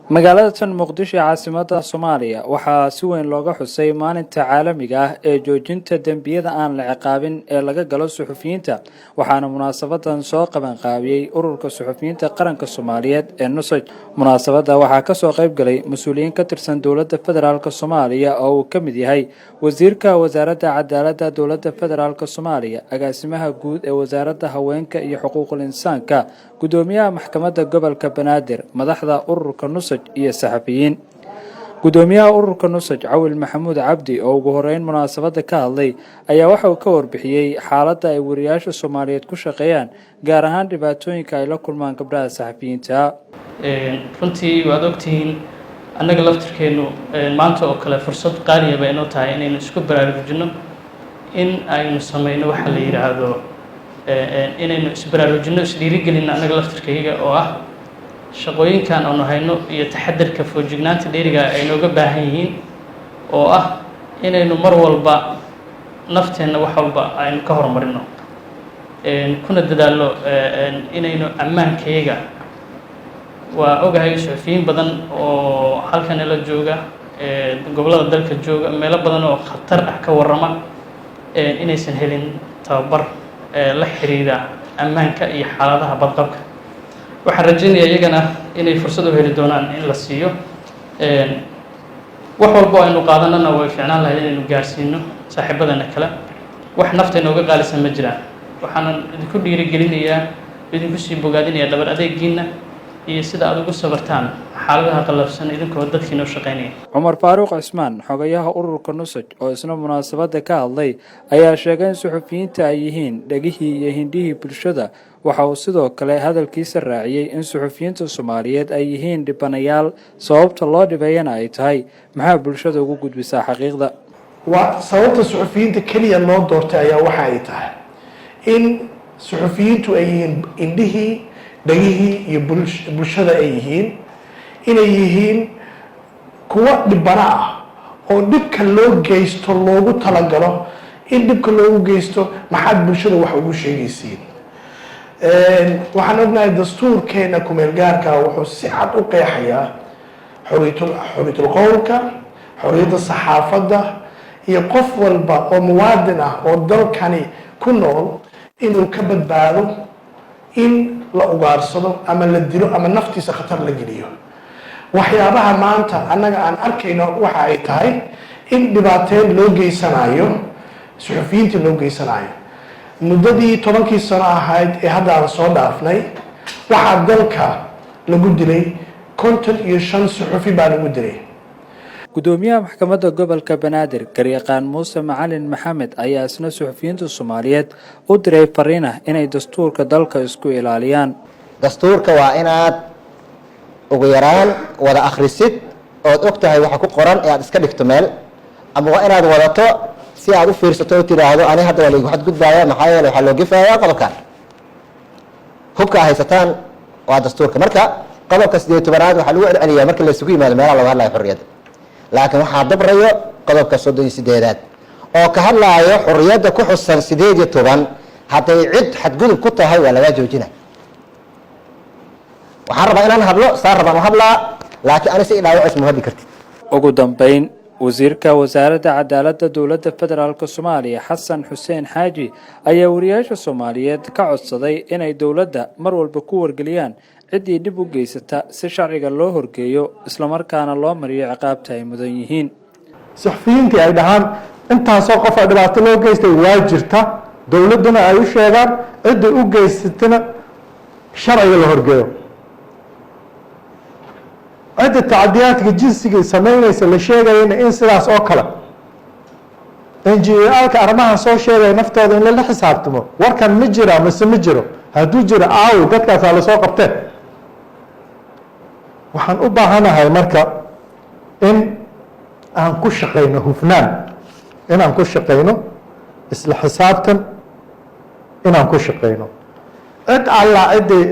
magaalada tan muqdisho caasimada Soomaaliya waxaa si weyn looga xusay maalinta caalamiga ah ee joojinta dambiyada aan la ciqaabin ee laga galo suxufiyiinta waxaana munaasabadan soo qaban qaabiyay ururka suxufiyiinta qaranka Soomaaliyeed ee NUSAJ munaasabada waxaa ka soo qayb galay mas'uuliyiin ka tirsan dowladda federaalka Soomaaliya oo uu ka mid yahay wasiirka wasaaradda cadaaladda dowladda federaalka Soomaaliya agaasimaha guud ee wasaaradda haweenka iyo xuquuqul insaanka gudoomiyaha maxkamadda gobolka Banaadir madaxda ururka NUSAJ iyo saxafiyiin gudoomiyaha ururka NUSAJ Cawil Maxamuud Cabdi oo ugu horeyn munaasabada ka hadlay ayaa waxa uu ka warbixiyay xaaladda ay wariyaasha Soomaaliyeed ku shaqeeyaan gaar ahaan dhibaatooyinka ay la kulmaan gabdhaha saxafiyiinta runtii waad ogtihiin annaga laftirkeenu maanta oo kale fursad qaali ah inoo tahay inaynu isku baraarujino in aynu sameeyno waxa la yiraahdo inaynu isbaraarujino isdhiirigelin annaga laftirkayga oo ah shaqooyinkan aanu hayno iyo taxadarka foojignaanta dheeriga ay nooga baahan yihiin oo ah inaynu mar walba nafteenna wax walba aynu ka horumarino kuna dadaalno inaynu ammaankayaga waa ogahay suxufiyiin badan oo halkan la jooga gobolada dalka jooga meelo badan oo khatar ah ka warrama inaysan helin tababar la xiriira ammaanka iyo xaaladaha badqabka waxaan rajaynayaa iyagana inay fursad u heli doonaan in la siiyo wax walba aynu qaadanana way fiicnaan lahayd inaynu gaarsiino saaxiibadana kale wax nafteena uga qaalisan ma jiraan waxaanan idinku dhiirigelinayaa idinku sii bogaadinayaa dhabar adeegiina iyo sida aad ugu sabartaan xaaladaha qalafsan idinkoo dadkiina u shaqeynaya Cumar Faaruq Cismaan xogayaha ururka NUSAJ oo isna munaasabada ka hadlay ayaa sheegay in suxufiyiinta ay yihiin dhagihii iyo hindihii bulshada waxa uu sidoo kale hadalkiisa raaciyay in suxufiyiinta Soomaaliyeed ay yihiin dhibanayaal sababta loo dhibayana ay tahay maxaa bulshada ugu gudbisaa xaqiiqda waa sababta suxufiyiinta kaliya loo doortay ayaa waxa ay tahay in suxufiyiintu ay yihiin indhihii dhagihii iyo bulshada ay yihiin inay yihiin kuwa dhibana ah oo dhibka loo geysto loogu talagalo in dhibka loogu geysto maxaad bulshada wax ugu sheegaysiin waxaan ognahay dastuurkeena kumeel gaarka wuxuu si cad u qeexayaa xorriyatul qowlka xorriyadda saxaafadda iyo qof walba oo muwaadin ah oo dalkani ku nool inuu ka badbaado in la ugaarsado ama la dilo ama naftiisa khatar la geliyo waxyaabaha maanta annaga aan arkayno waxa ay tahay in dhibaateen loo geysanayo suxufiyiinta loo geysanayo muddadii 10 sano ahayd ee hadda aan soo dhaafnay waxaa dalka lagu dilay 55 suxufi baa lagu dilay gudoomiyaha maxkamadda gobolka Banaadir garyaqaan Muuse Macalin Maxamed ayaa isna suxufiyiinta Soomaaliyeed u diray fariin ah inay dastuurka dalka isku ilaaliyaan dastuurka waa inaad ugu yaraan wada akhrisid oo ogtahay waxa ku qoran ee aad iska dhigto meel ama waa inaad wadato si aad u fiirsato oo tiraahdo ani hadda waa lagu xadgudbaya maxaa yeelay waxa loo gifayaa qodobkan hubka haysataan waa dastuurka marka qodobka 18aad waxa lagu celceliyaa marka la isugu yimaado meelaha laga hadlayo xorriyadda laakiin waxaa dabrayo qodobka 38aad oo ka hadlayo xorriyadda ku xusan 18 haday cid xadgudub ku tahay waa laga joojinaa waxaan rabaa inaan hadlo saar rabaan hadlaa laakiin ani si ilaahay isma hadi kartid ugu dambeyn wasiirka wasaaradda cadaaladda dowladda federaalka Soomaaliya Xasan Xuseen Xaaji ayaa wariyaasha Soomaaliyeed ka codsaday inay dowladda mar walba ku wargeliyaan cidii dib u geysata si sharciga loo horgeeyo isla markaana loo mariyo ciqaabta ay mudan yihiin saxafiyiinta ay dhahaan intaasoo qof dhibaato loo geystay waa jirta dowladuna ay u sheegaan cidii u geysatana sharciga la horgeeyo cidda tacdiyaadka jinsiga sameynaysa la sheegayna in sidaas oo kale NGO-alka arrimahan soo sheegay naftooda in la xisaabtamo warkan ma jira mise ma jiro hadduu jiro aaw dadkaas la soo qabtee waxaan u baahanahay marka in aan ku shaqeyno hufnaan inaan ku shaqeyno isla xisaabtan inaan ku shaqeyno cid alla cidii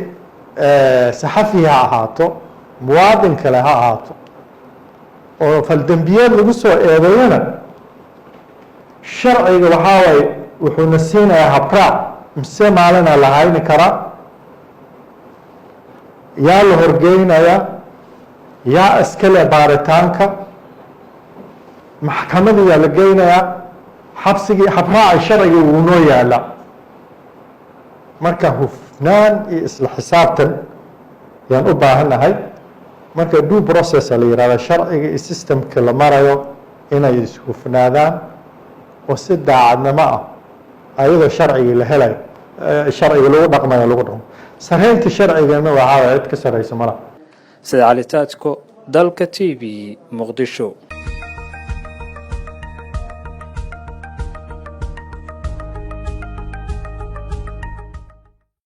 saxafi ha ahaato muwaadin kale ha ahaato oo faldambiyeed lagu soo eedeeyana sharciga waxaa waaye wuxuuna siinayaa habraac mise maalina la hayni karaa yaa la horgeynayaa yaa iskale baaritaanka maxkamadiyaa la geynayaa xabsigii habraaca sharciga wuu noo yaala marka hufnaan iyo isla xisaabtan yaan u baahannahay marka due processa la yihahda sharciga iyo systemka la marayo inay ishufnaadaan oo si daacadnimo ah ayadoo sharcigii la helayo sharciga lagu dhaqmayo lagu dhaqmo sareynta sharcigana waxaa cid ka sareysa malaha sida cali taadko dalka TV muqdisho.